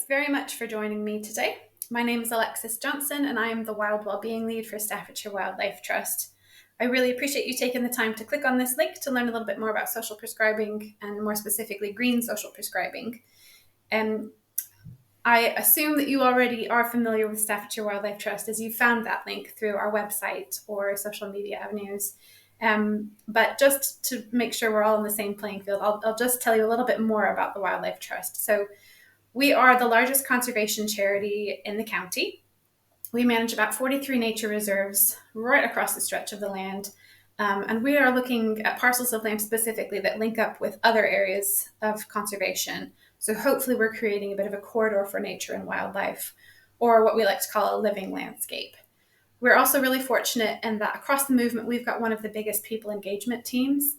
very much for joining me today. My name is Alexis Johnson and I am the Wild Wellbeing Lead for Staffordshire Wildlife Trust. I really appreciate you taking the time to click on this link to learn a little bit more about social prescribing and more specifically green social prescribing. I assume that you already are familiar with Staffordshire Wildlife Trust as you found that link through our website or social media avenues. But just to make sure we're all on the same playing field, I'll just tell you a little bit more about the Wildlife Trust. So we are the largest conservation charity in the county. We manage about 43 nature reserves right across the stretch of the land. And we are looking at parcels of land specifically that link up with other areas of conservation. So hopefully we're creating a bit of a corridor for nature and wildlife, or what we like to call a living landscape. We're also really fortunate in that across the movement, we've got one of the biggest people engagement teams.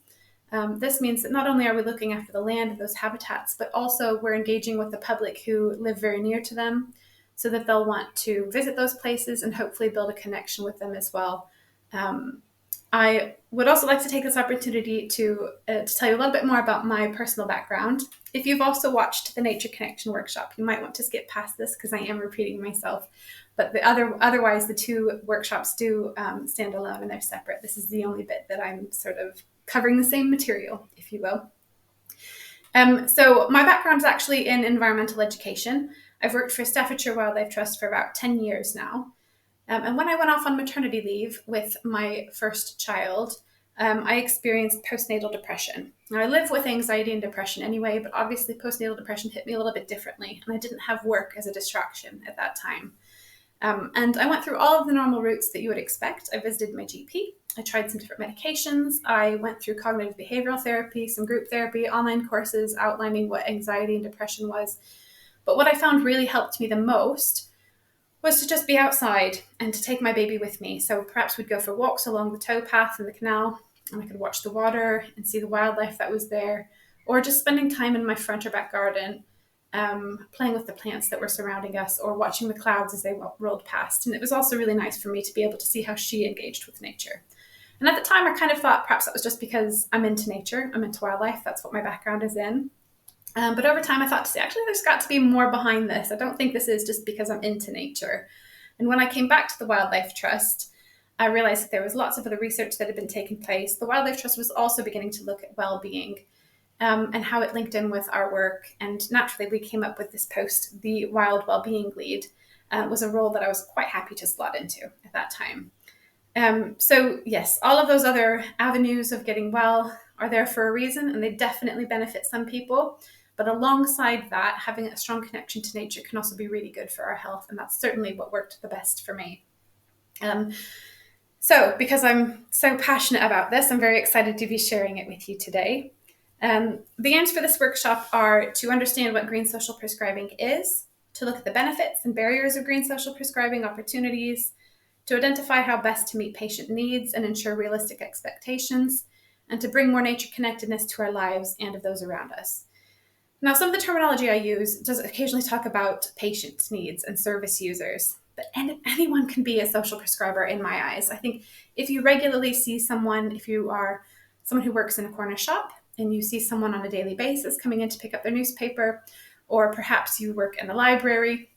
This means that not only are we looking after the land and those habitats, but also we're engaging with the public who live very near to them so that they'll want to visit those places and hopefully build a connection with them as well. I would also like to take this opportunity to tell you a little bit more about my personal background. If you've also watched the Nature Connection workshop, you might want to skip past this because I am repeating myself. But otherwise, the two workshops do stand alone and they're separate. This is the only bit that I'm sort of covering the same material, if you will. So my background is actually in environmental education. I've worked for Staffordshire Wildlife Trust for about 10 years now. And when I went off on maternity leave with my first child, I experienced postnatal depression. Now, I live with anxiety and depression anyway, but obviously postnatal depression hit me a little bit differently, and I didn't have work as a distraction at that time. And I went through all of the normal routes that you would expect. I visited my GP. I tried some different medications. I went through cognitive behavioral therapy, some group therapy, online courses outlining what anxiety and depression was. But what I found really helped me the most was to just be outside and to take my baby with me. So perhaps we'd go for walks along the towpath in the canal, and I could watch the water and see the wildlife that was there, or just spending time in my front or back garden, playing with the plants that were surrounding us, or watching the clouds as they rolled past. And it was also really nice for me to be able to see how she engaged with nature. And at the time, I kind of thought perhaps that was just because I'm into nature, I'm into wildlife, that's what my background is in. But over time, I thought, actually, there's got to be more behind this. I don't think this is just because I'm into nature. And when I came back to the Wildlife Trust, I realized that there was lots of other research that had been taking place. The Wildlife Trust was also beginning to look at well-being and how it linked in with our work. And naturally, we came up with this post, the Wild Wellbeing Lead. Was a role that I was quite happy to slot into at that time. So yes, all of those other avenues of getting well are there for a reason, and they definitely benefit some people. But alongside that, having a strong connection to nature can also be really good for our health, and that's certainly what worked the best for me. So because I'm so passionate about this, I'm very excited to be sharing it with you today. The aims for this workshop are to understand what green social prescribing is, to look at the benefits and barriers of green social prescribing opportunities, to identify how best to meet patient needs and ensure realistic expectations, and to bring more nature connectedness to our lives and of those around us. Now, some of the terminology I use does occasionally talk about patient needs and service users, but anyone can be a social prescriber in my eyes. I think if you regularly see someone, if you are someone who works in a corner shop and you see someone on a daily basis coming in to pick up their newspaper, or perhaps you work in a library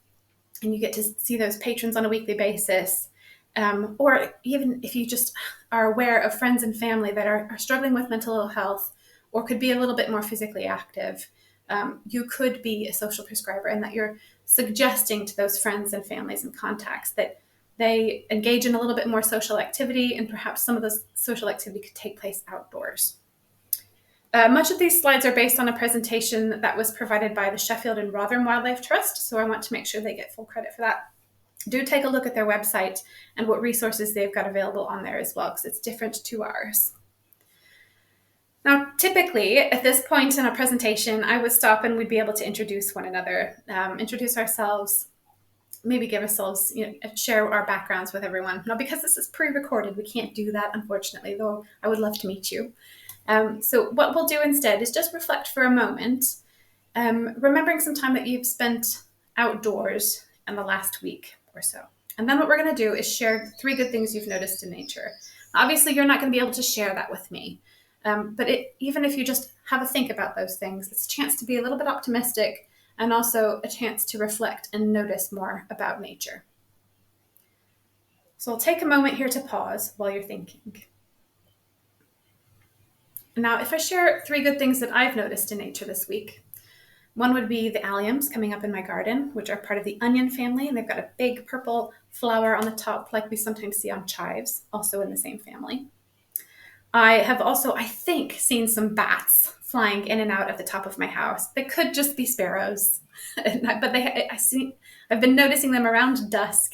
and you get to see those patrons on a weekly basis, or even if you just are aware of friends and family that are struggling with mental health or could be a little bit more physically active, you could be a social prescriber, and that you're suggesting to those friends and families and contacts that they engage in a little bit more social activity, and perhaps some of this social activity could take place outdoors. Much of these slides are based on a presentation that was provided by the Sheffield and Rotherham Wildlife Trust, so I want to make sure they get full credit for that. Do take a look at their website and what resources they've got available on there as well, because it's different to ours. Now, typically, at this point in a presentation, I would stop and we'd be able to introduce one another, introduce ourselves, maybe give ourselves, share our backgrounds with everyone. Now, because this is pre-recorded, we can't do that, unfortunately, though I would love to meet you. So what we'll do instead is just reflect for a moment, remembering some time that you've spent outdoors in the last week or so. And then what we're going to do is share 3 good things you've noticed in nature. Obviously, you're not going to be able to share that with me. But even if you just have a think about those things, it's a chance to be a little bit optimistic and also a chance to reflect and notice more about nature. So I'll take a moment here to pause while you're thinking. Now, if I share 3 good things that I've noticed in nature this week, one would be the alliums coming up in my garden, which are part of the onion family, and they've got a big purple flower on the top like we sometimes see on chives, also in the same family. I have also, I think, seen some bats flying in and out at the top of my house. They could just be sparrows, but I've been noticing them around dusk,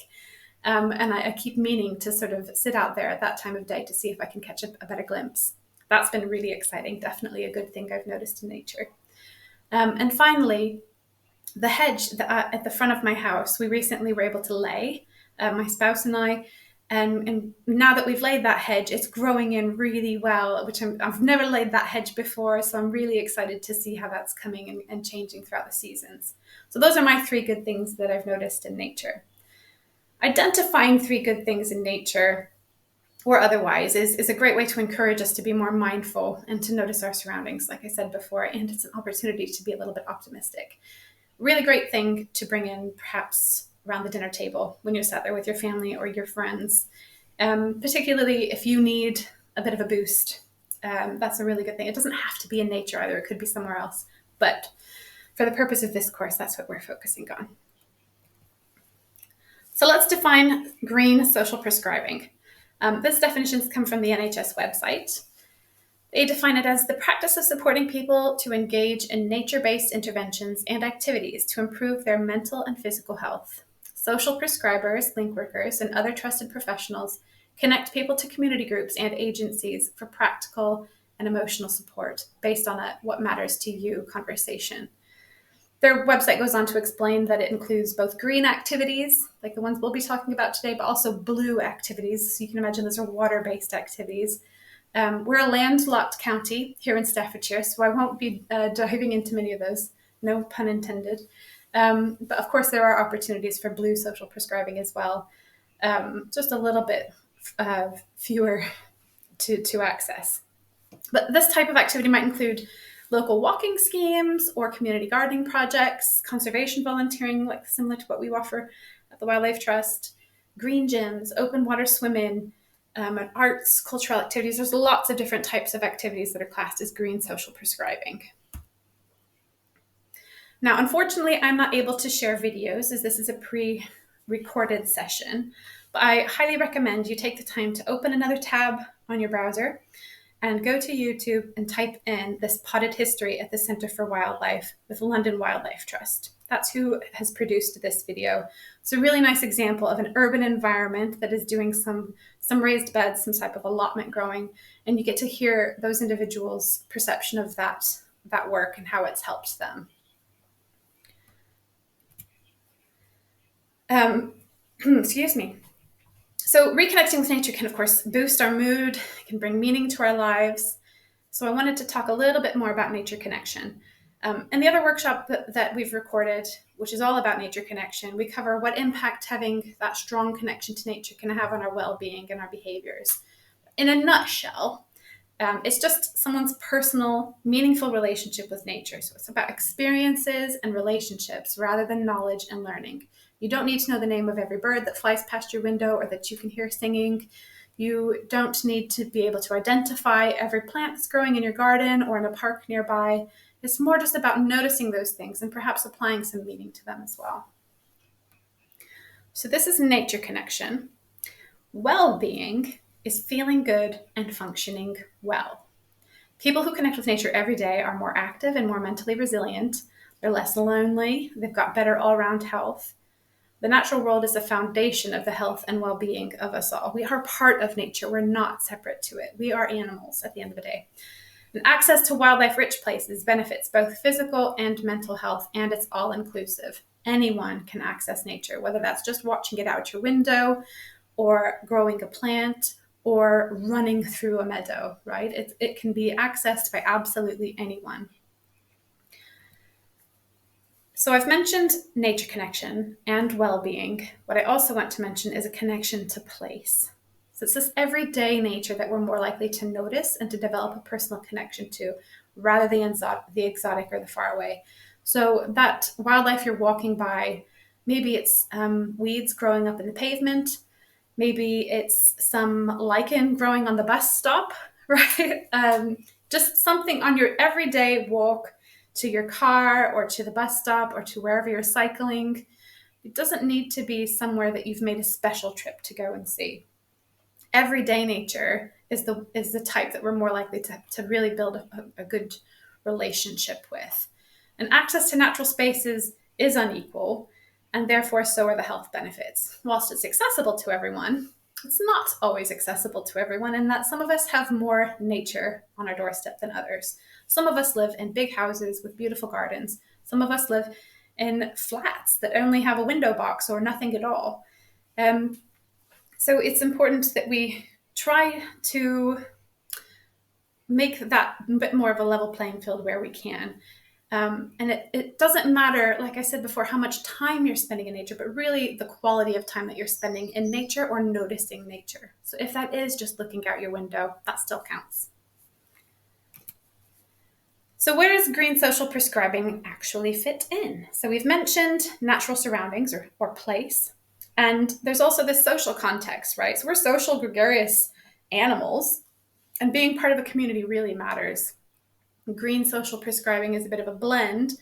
and I keep meaning to sort of sit out there at that time of day to see if I can catch a better glimpse. That's been really exciting, definitely a good thing I've noticed in nature. And finally, the hedge at the front of my house, we recently were able to lay, my spouse and I, and now that we've laid that hedge, it's growing in really well, which I've never laid that hedge before, so I'm really excited to see how that's coming and changing throughout the seasons. So those are my 3 good things that I've noticed in nature. Identifying 3 good things in nature or otherwise is a great way to encourage us to be more mindful and to notice our surroundings, like I said before, and it's an opportunity to be a little bit optimistic. Really great thing to bring in perhaps around the dinner table when you're sat there with your family or your friends, particularly if you need a bit of a boost. That's a really good thing. It doesn't have to be in nature either. It could be somewhere else. But for the purpose of this course, that's what we're focusing on. So let's define green social prescribing. This definition has come from the NHS website. They define it as the practice of supporting people to engage in nature-based interventions and activities to improve their mental and physical health. Social prescribers, link workers, and other trusted professionals connect people to community groups and agencies for practical and emotional support based on a what matters to you conversation. Their website goes on to explain that it includes both green activities, like the ones we'll be talking about today, but also blue activities. So you can imagine those are water-based activities. We're a landlocked county here in Staffordshire, so I won't be diving into many of those, no pun intended. But of course, there are opportunities for blue social prescribing as well, just a little bit fewer to access. But this type of activity might include local walking schemes or community gardening projects, conservation volunteering, like similar to what we offer at the Wildlife Trust, green gyms, open water swimming, arts, cultural activities. There's lots of different types of activities that are classed as green social prescribing. Now, unfortunately, I'm not able to share videos as this is a pre-recorded session, but I highly recommend you take the time to open another tab on your browser and go to YouTube and type in this potted history at the Centre for Wildlife with London Wildlife Trust. That's who has produced this video. It's a really nice example of an urban environment that is doing some raised beds, some type of allotment growing, and you get to hear those individuals' perception of that work and how it's helped them. Excuse me. So reconnecting with nature can, of course, boost our mood, can bring meaning to our lives. So I wanted to talk a little bit more about nature connection. And the other workshop that we've recorded, which is all about nature connection, we cover what impact having that strong connection to nature can have on our well-being and our behaviors. In a nutshell, it's just someone's personal, meaningful relationship with nature. So it's about experiences and relationships rather than knowledge and learning. You don't need to know the name of every bird that flies past your window or that you can hear singing. You don't need to be able to identify every plant that's growing in your garden or in a park nearby. It's more just about noticing those things and perhaps applying some meaning to them as well. So this is nature connection. Well-being is feeling good and functioning well. People who connect with nature every day are more active and more mentally resilient. They're less lonely. They've got better all-around health. The natural world is the foundation of the health and well-being of us all. We are part of nature. We're not separate to it. We are animals at the end of the day. And access to wildlife-rich places benefits both physical and mental health, and it's all-inclusive. Anyone can access nature, whether that's just watching it out your window or growing a plant or running through a meadow, right? It can be accessed by absolutely anyone. So I've mentioned nature connection and well-being. What I also want to mention is a connection to place. So it's this everyday nature that we're more likely to notice and to develop a personal connection to, rather than the exotic or the far away. So that wildlife you're walking by, maybe it's weeds growing up in the pavement, maybe it's some lichen growing on the bus stop, right? Just something on your everyday walk to your car or to the bus stop or to wherever you're cycling. It doesn't need to be somewhere that you've made a special trip to go and see. Everyday nature is the type that we're more likely to really build a good relationship with. And access to natural spaces is unequal, and therefore so are the health benefits. Whilst it's accessible to everyone, it's not always accessible to everyone, in that some of us have more nature on our doorstep than others. Some of us live in big houses with beautiful gardens. Some of us live in flats that only have a window box or nothing at all. So it's important that we try to make that a bit more of a level playing field where we can. And it doesn't matter, like I said before, how much time you're spending in nature, but really the quality of time that you're spending in nature or noticing nature. So if that is just looking out your window, that still counts. So where does green social prescribing actually fit in? So we've mentioned natural surroundings or place. And there's also this social context, right? So we're social, gregarious animals, and being part of a community really matters. Green social prescribing is a bit of a blend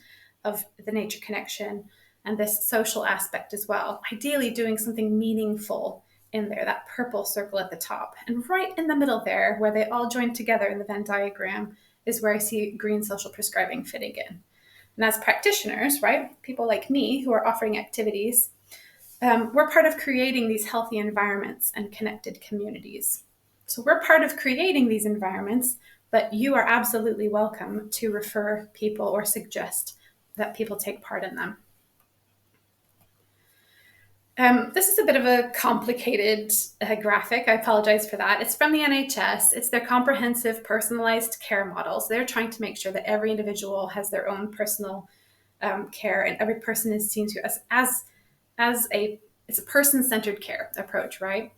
of the nature connection and this social aspect as well. Ideally doing something meaningful in there, that purple circle at the top. And right in the middle there, where they all join together in the Venn diagram, is where I see green social prescribing fitting in. And as practitioners, right, people like me who are offering activities, we're part of creating these healthy environments and connected communities. So we're part of creating these environments, but you are absolutely welcome to refer people or suggest that people take part in them. This is a bit of a complicated graphic. I apologize for that. It's from the NHS. It's their comprehensive personalized care models. They're trying to make sure that every individual has their own personal care, and every person is seen to it's a person-centered care approach, right?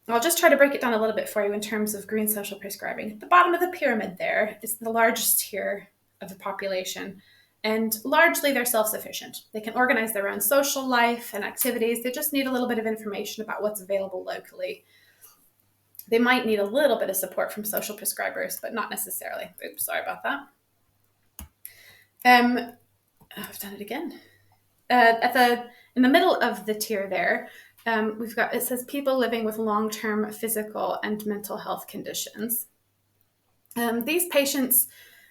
I'll just try to break it down a little bit for you in terms of green social prescribing. At the bottom of the pyramid there is the largest tier of the population, and largely they're self-sufficient. They can organize their own social life and activities. They just need a little bit of information about what's available locally. They might need a little bit of support from social prescribers, but not necessarily. Oops, sorry about that. I've done it again. In the middle of the tier there, it says people living with long-term physical and mental health conditions. These patients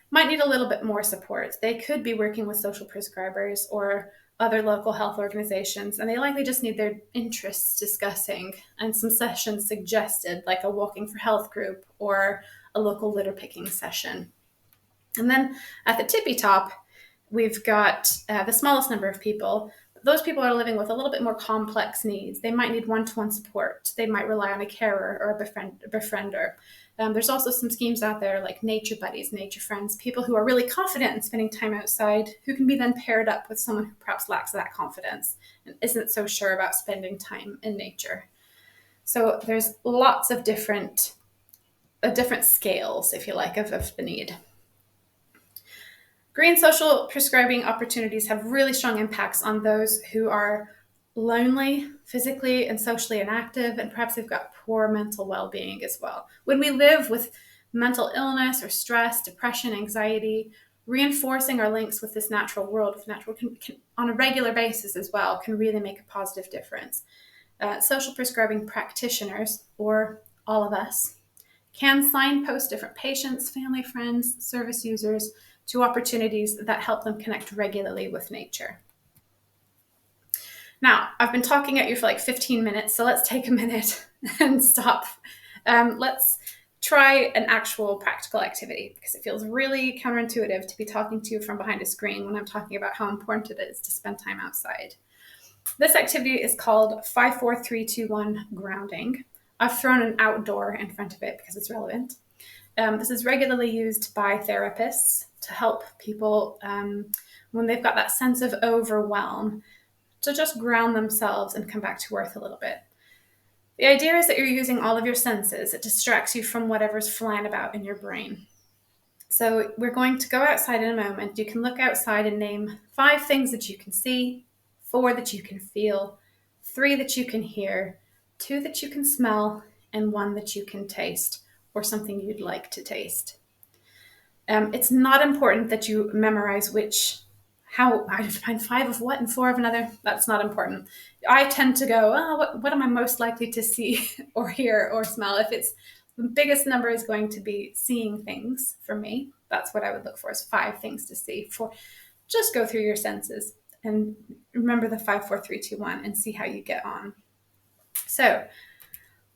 might need a little bit more support. They could be working with social prescribers or other local health organizations, and they likely just need their interests discussing and some sessions suggested, like a Walking for Health group or a local litter picking session. And then at the tippy top, we've got the smallest number of people. Those people are living with a little bit more complex needs. They might need one-to-one support. They might rely on a carer or a befriender. There's also some schemes out there like nature buddies, nature friends, people who are really confident in spending time outside, who can be then paired up with someone who perhaps lacks that confidence and isn't so sure about spending time in nature. So there's lots of different scales, if you like, of the need. Green social prescribing opportunities have really strong impacts on those who are lonely, physically and socially inactive, and perhaps they've got poor mental well-being as well. When we live with mental illness or stress, depression, anxiety, reinforcing our links with this natural world, can, on a regular basis as well, can really make a positive difference. Social prescribing practitioners, or all of us, can signpost different patients, family, friends, service users to opportunities that help them connect regularly with nature. Now, I've been talking at you for like 15 minutes, so let's take a minute and stop. Let's try an actual practical activity, because it feels really counterintuitive to be talking to you from behind a screen when I'm talking about how important it is to spend time outside. This activity is called 5, 4, 3, 2, 1 grounding. I've thrown an outdoor in front of it because it's relevant. This is regularly used by therapists to help people when they've got that sense of overwhelm, to just ground themselves and come back to earth a little bit. The idea is that you're using all of your senses. It distracts you from whatever's flying about in your brain. So we're going to go outside in a moment. You can look outside and name 5 things that you can see, 4 that you can feel, 3 that you can hear, 2 that you can smell, and 1 that you can taste, or something you'd like to taste. It's not important that you memorize how I find 5 of what and 4 of another. That's not important. I tend to go, what am I most likely to see or hear or smell? If it's the biggest number is going to be seeing things for me. That's what I would look for, is 5 things to see. Just go through your senses and remember the 5, 4, 3, 2, 1 and see how you get on. So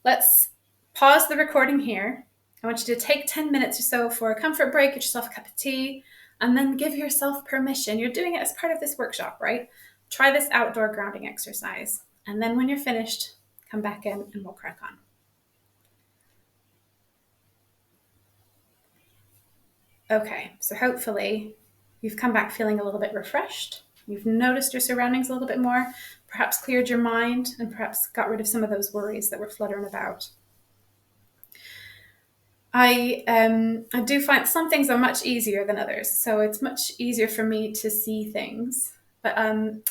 let's pause the recording here. I want you to take 10 minutes or so for a comfort break, get yourself a cup of tea, and then give yourself permission. You're doing it as part of this workshop, right? Try this outdoor grounding exercise. And then when you're finished, come back in and we'll crack on. Okay, so hopefully you've come back feeling a little bit refreshed. You've noticed your surroundings a little bit more, perhaps cleared your mind, and perhaps got rid of some of those worries that were fluttering about. I do find some things are much easier than others. So it's much easier for me to see things, but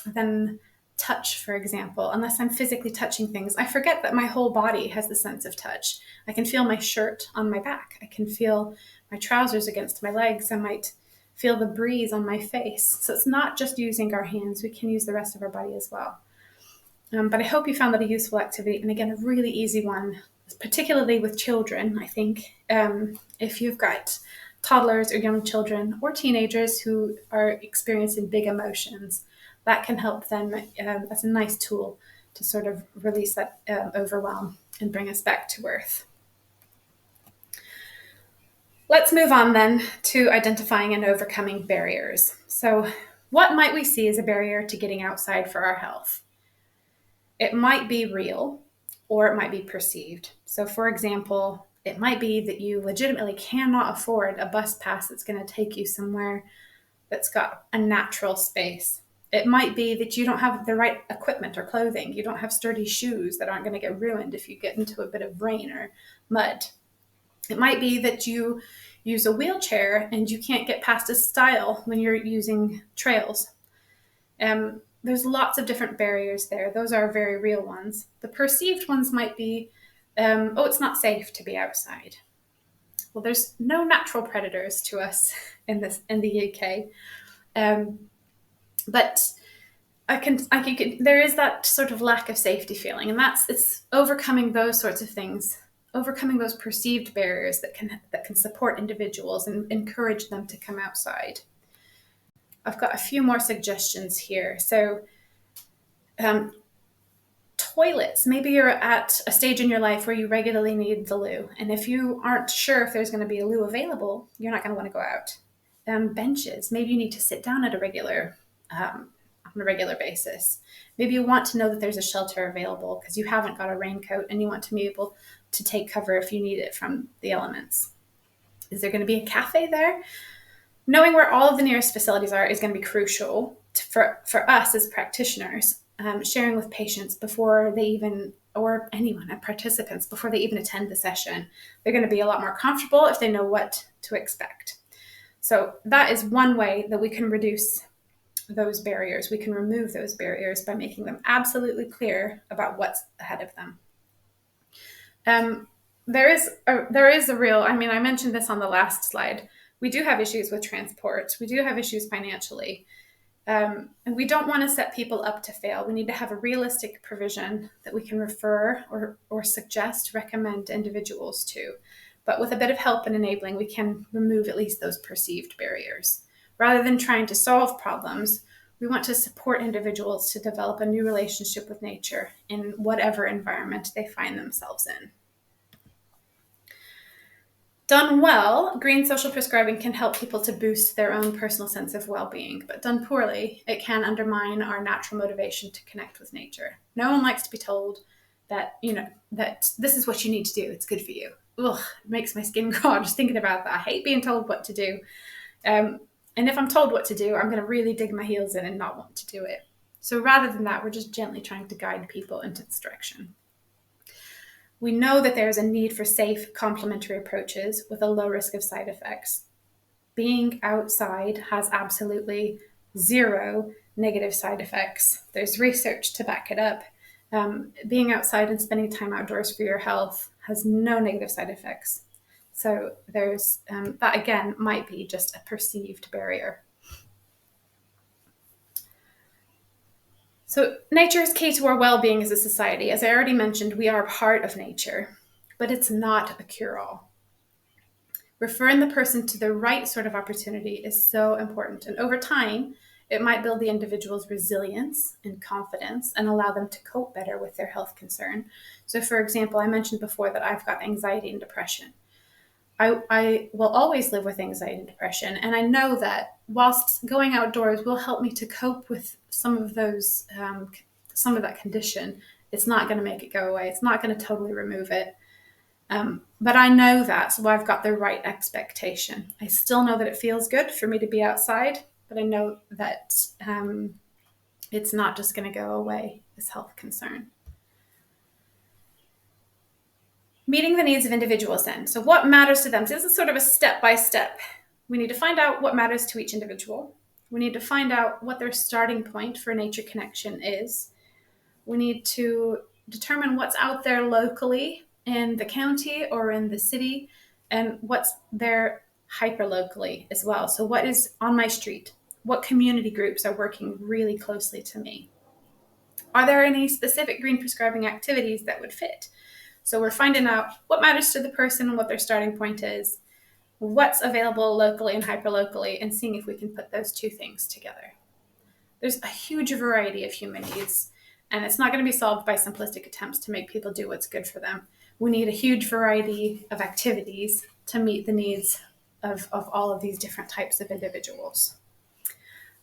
than touch, for example. Unless I'm physically touching things, I forget that my whole body has the sense of touch. I can feel my shirt on my back. I can feel my trousers against my legs. I might feel the breeze on my face. So it's not just using our hands. We can use the rest of our body as well. But I hope you found that a useful activity. And again, a really easy one, particularly with children, I think. If you've got toddlers or young children or teenagers who are experiencing big emotions, that can help them. That's a nice tool to sort of release that overwhelm and bring us back to earth. Let's move on then to identifying and overcoming barriers. So what might we see as a barrier to getting outside for our health? It might be real or it might be perceived. So for example, it might be that you legitimately cannot afford a bus pass that's going to take you somewhere that's got a natural space. It might be that you don't have the right equipment or clothing. You don't have sturdy shoes that aren't going to get ruined if you get into a bit of rain or mud. It might be that you use a wheelchair and you can't get past a stile when you're using trails. There's lots of different barriers there. Those are very real ones. The perceived ones might be, it's not safe to be outside. Well, there's no natural predators to us in the UK, but there is that sort of lack of safety feeling, and it's overcoming those sorts of things, overcoming those perceived barriers that can support individuals and encourage them to come outside. I've got a few more suggestions here. So toilets, maybe you're at a stage in your life where you regularly need the loo. And if you aren't sure if there's going to be a loo available, you're not going to want to go out. Benches, maybe you need to sit down on a regular basis. Maybe you want to know that there's a shelter available because you haven't got a raincoat and you want to be able to take cover if you need it from the elements. Is there going to be a cafe there? Knowing where all of the nearest facilities are is going to be crucial for us as practitioners, sharing with patients before they even, or anyone, participants, before they even attend the session. They're going to be a lot more comfortable if they know what to expect. So that is one way that we can reduce those barriers. We can remove those barriers by making them absolutely clear about what's ahead of them. There is a real, I mentioned this on the last slide. We do have issues with transport. We do have issues financially. And we don't want to set people up to fail. We need to have a realistic provision that we can refer or suggest, recommend individuals to. But with a bit of help and enabling, we can remove at least those perceived barriers. Rather than trying to solve problems, we want to support individuals to develop a new relationship with nature in whatever environment they find themselves in. Done well, green social prescribing can help people to boost their own personal sense of well-being, but done poorly, it can undermine our natural motivation to connect with nature. No one likes to be told that this is what you need to do. It's good for you. Ugh, it makes my skin crawl just thinking about that. I hate being told what to do. And if I'm told what to do, I'm going to really dig my heels in and not want to do it. So rather than that, we're just gently trying to guide people into this direction. We know that there is a need for safe, complementary approaches with a low risk of side effects. being outside has absolutely zero negative side effects. There's research to back it up. Being outside and spending time outdoors for your health has no negative side effects. So there's that, again, might be just a perceived barrier. So nature is key to our well-being as a society. As I already mentioned, we are part of nature, but it's not a cure-all. Referring the person to the right sort of opportunity is so important. And over time, it might build the individual's resilience and confidence and allow them to cope better with their health concern. So for example, I mentioned before that I've got anxiety and depression. I will always live with anxiety and depression. And I know that whilst going outdoors will help me to cope with some of those, some of that condition, it's not going to make it go away. It's not going to totally remove it. But I know that, so I've got the right expectation. I still know that it feels good for me to be outside, but I know that it's not just going to go away, this health concern. Meeting the needs of individuals then. So what matters to them? So this is sort of a step-by-step. We need to find out what matters to each individual. We need to find out what their starting point for nature connection is. We need to determine what's out there locally in the county or in the city, and what's there hyper-locally as well. So what is on my street? What community groups are working really closely to me? Are there any specific green prescribing activities that would fit? So we're finding out what matters to the person and what their starting point is, what's available locally and hyper-locally, and seeing if we can put those two things together. There's a huge variety of human needs, and it's not going to be solved by simplistic attempts to make people do what's good for them. We need a huge variety of activities to meet the needs of all of these different types of individuals.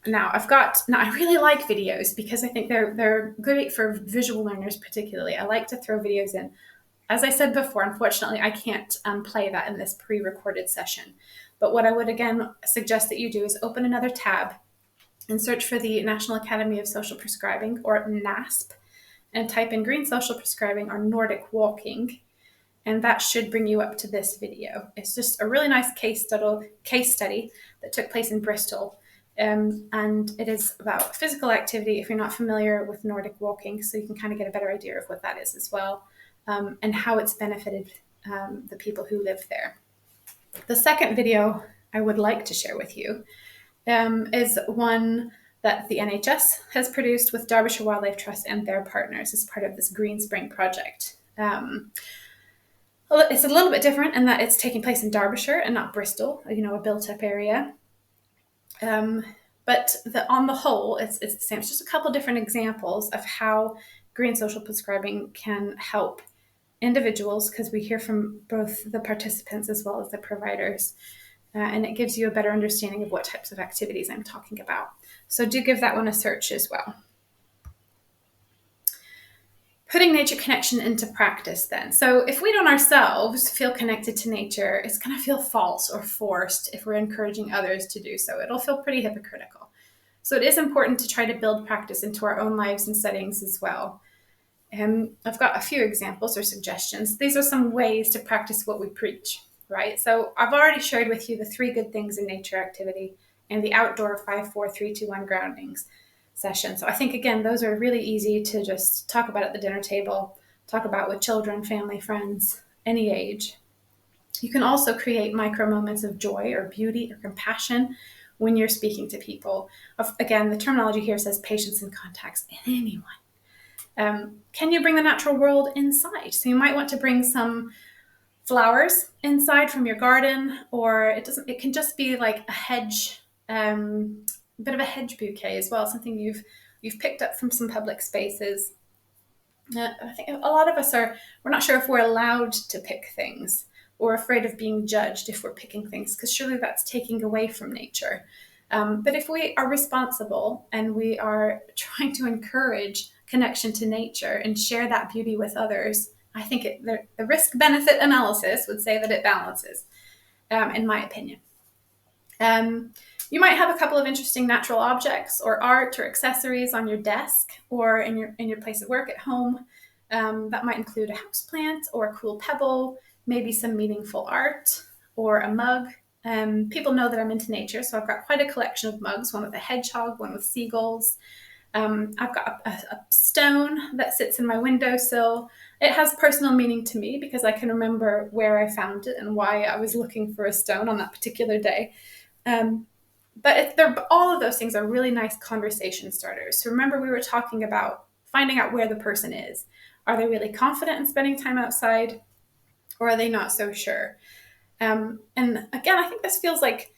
Now I really like videos because I think they're great for visual learners particularly. I like to throw videos in. As I said before, unfortunately, I can't play that in this pre-recorded session. But what I would again suggest that you do is open another tab and search for the National Academy of Social Prescribing, or NASP, and type in green social prescribing or Nordic walking. And that should bring you up to this video. It's just a really nice case study that took place in Bristol. And it is about physical activity if you're not familiar with Nordic walking, so you can kind of get a better idea of what that is as well, and how it's benefited the people who live there. The second video I would like to share with you is one that the NHS has produced with Derbyshire Wildlife Trust and their partners as part of this Green Spring project. It's a little bit different in that it's taking place in Derbyshire and not Bristol, a built-up area. But on the whole, it's the same. It's just a couple different examples of how green social prescribing can help individuals, because we hear from both the participants as well as the providers, and it gives you a better understanding of what types of activities I'm talking about. So do give that one a search as well. Putting nature connection into practice then. So if we don't ourselves feel connected to nature, it's going to feel false or forced if we're encouraging others to do so. It'll feel pretty hypocritical. So it is important to try to build practice into our own lives and settings as well. I've got a few examples or suggestions. These are some ways to practice what we preach, right? So I've already shared with you the 3 good things in nature activity and the outdoor 5, 4, 3, 2, 1 groundings session. So I think, again, those are really easy to just talk about at the dinner table, talk about with children, family, friends, any age. You can also create micro moments of joy or beauty or compassion when you're speaking to people. Again, the terminology here says patience and contacts in anyone. Can you bring the natural world inside? So you might want to bring some flowers inside from your garden, or it can just be like a hedge, a bit of a hedge bouquet as well, something you've picked up from some public spaces. I think a lot of us we're not sure if we're allowed to pick things, or afraid of being judged if we're picking things, because surely that's taking away from nature. But if we are responsible and we are trying to encourage connection to nature and share that beauty with others, I think the risk-benefit analysis would say that it balances, in my opinion. You might have a couple of interesting natural objects or art or accessories on your desk or in your place of work at home. That might include a houseplant or a cool pebble, maybe some meaningful art or a mug People know that I'm into nature, so I've got quite a collection of mugs, one with a hedgehog, one with seagulls. I've got a stone that sits in my windowsill. It has personal meaning to me because I can remember where I found it and why I was looking for a stone on that particular day. But all of those things are really nice conversation starters. So remember, we were talking about finding out where the person is. Are they really confident in spending time outside, or are they not so sure? And again, I think this feels like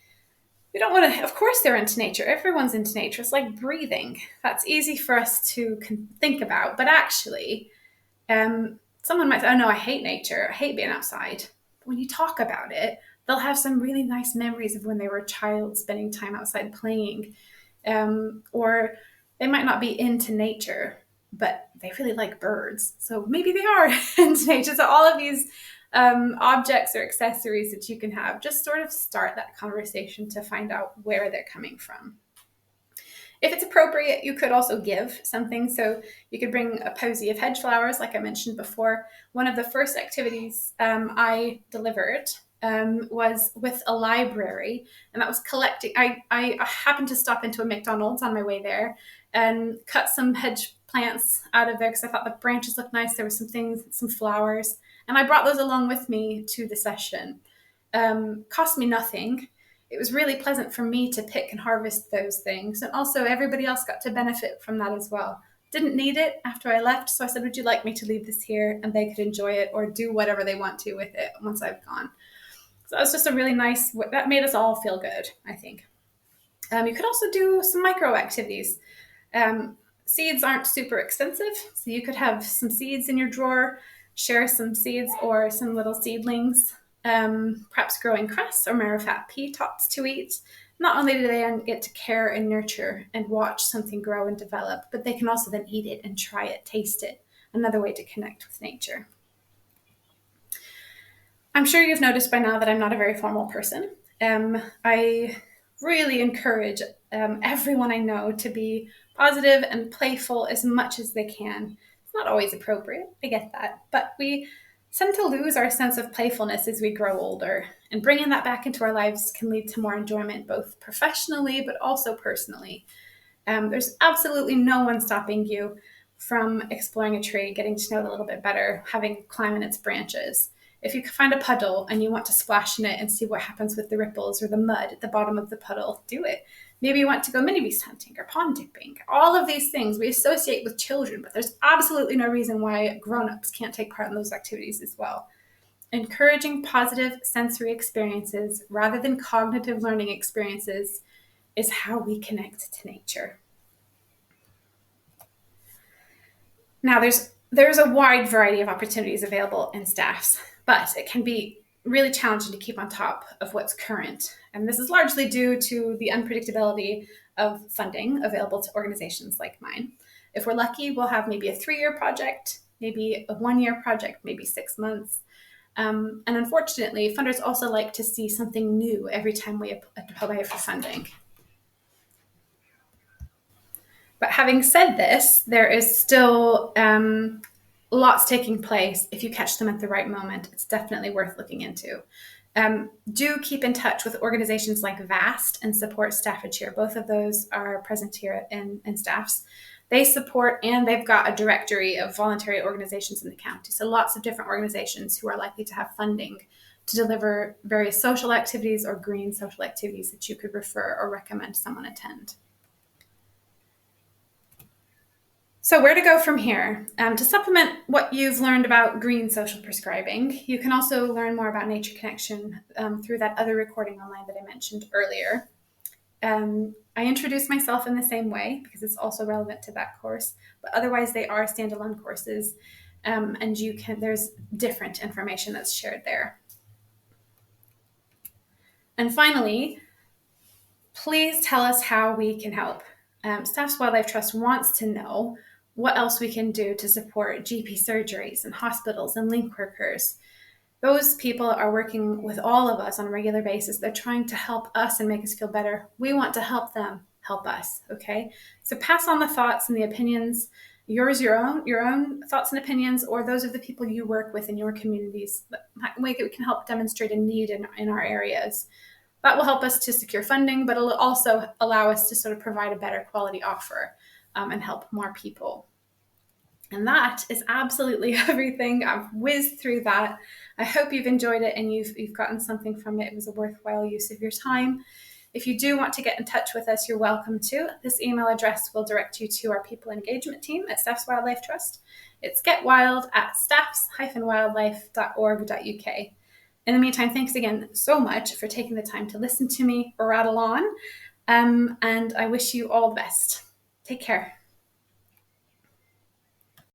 we don't want to, of course, they're into nature. Everyone's into nature. It's like breathing. That's easy for us to think about. But actually, someone might say, oh no, I hate nature. I hate being outside. But when you talk about it, they'll have some really nice memories of when they were a child spending time outside playing. Or they might not be into nature, but they really like birds. So maybe they are into nature. So all of these objects or accessories that you can have, just sort of start that conversation to find out where they're coming from. If it's appropriate, you could also give something. So you could bring a posy of hedge flowers, like I mentioned before. One of the first activities I delivered was with a library, and that was collecting. I happened to stop into a McDonald's on my way there and cut some hedge plants out of there because I thought the branches looked nice. There were some things, some flowers, and I brought those along with me to the session. Cost me nothing. It was really pleasant for me to pick and harvest those things. And also everybody else got to benefit from that as well. Didn't need it after I left. So I said, would you like me to leave this here? And they could enjoy it or do whatever they want to with it once I've gone. So that was just a really nice, that made us all feel good, I think. You could also do some micro activities. Seeds aren't super expensive. So you could have some seeds in your drawer, share some seeds or some little seedlings. Perhaps growing cress or marrowfat pea tops to eat. Not only do they get to care and nurture and watch something grow and develop, but they can also then eat it and try it, taste it. Another way to connect with nature. I'm sure you've noticed by now that I'm not a very formal person. I really encourage everyone I know to be positive and playful as much as they can. It's not always appropriate, I get that, but we tend to lose our sense of playfulness as we grow older, and bringing that back into our lives can lead to more enjoyment, both professionally but also personally. There's absolutely no one stopping you from exploring a tree, getting to know it a little bit better, having climb in its branches. If you find a puddle and you want to splash in it and see what happens with the ripples or the mud at the bottom of the puddle, do it. Maybe you want to go mini beast hunting or pond dipping. All of these things we associate with children, but there's absolutely no reason why grown-ups can't take part in those activities as well. Encouraging positive sensory experiences rather than cognitive learning experiences is how we connect to nature. Now, there's a wide variety of opportunities available in staffs, but it can be really challenging to keep on top of what's current. And this is largely due to the unpredictability of funding available to organizations like mine. If we're lucky, we'll have maybe a 3-year project, maybe a 1-year project, maybe 6 months. And unfortunately, funders also like to see something new every time we apply for funding. But having said this, there is still lots taking place. If you catch them at the right moment, it's definitely worth looking into. Do keep in touch with organizations like VAST and Support Staffordshire. Both of those are present here in staffs. They support, and they've got a directory of voluntary organizations in the county. So lots of different organizations who are likely to have funding to deliver various social activities or green social activities that you could refer or recommend someone attend. So where to go from here? To supplement what you've learned about green social prescribing, you can also learn more about Nature Connection through that other recording online that I mentioned earlier. I introduce myself in the same way because it's also relevant to that course, but otherwise they are standalone courses, and there's different information that's shared there. And finally, please tell us how we can help. Staff's Wildlife Trust wants to know what else we can do to support GP surgeries and hospitals and link workers. Those people are working with all of us on a regular basis. They're trying to help us and make us feel better. We want to help them help us, okay? So pass on the thoughts and the opinions, your own thoughts and opinions, or those of the people you work with in your communities. That way we can help demonstrate a need in our areas. That will help us to secure funding, but it'll also allow us to sort of provide a better quality offer and help more people. And that is absolutely everything. I've whizzed through that. I hope you've enjoyed it and you've gotten something from it. It was a worthwhile use of your time. If you do want to get in touch with us, you're welcome to. This email address will direct you to our people engagement team at Staff's Wildlife Trust. It's getwild@staffs-wildlife.org.uk. In the meantime, thanks again so much for taking the time to listen to me rattle on. And I wish you all the best. Take care.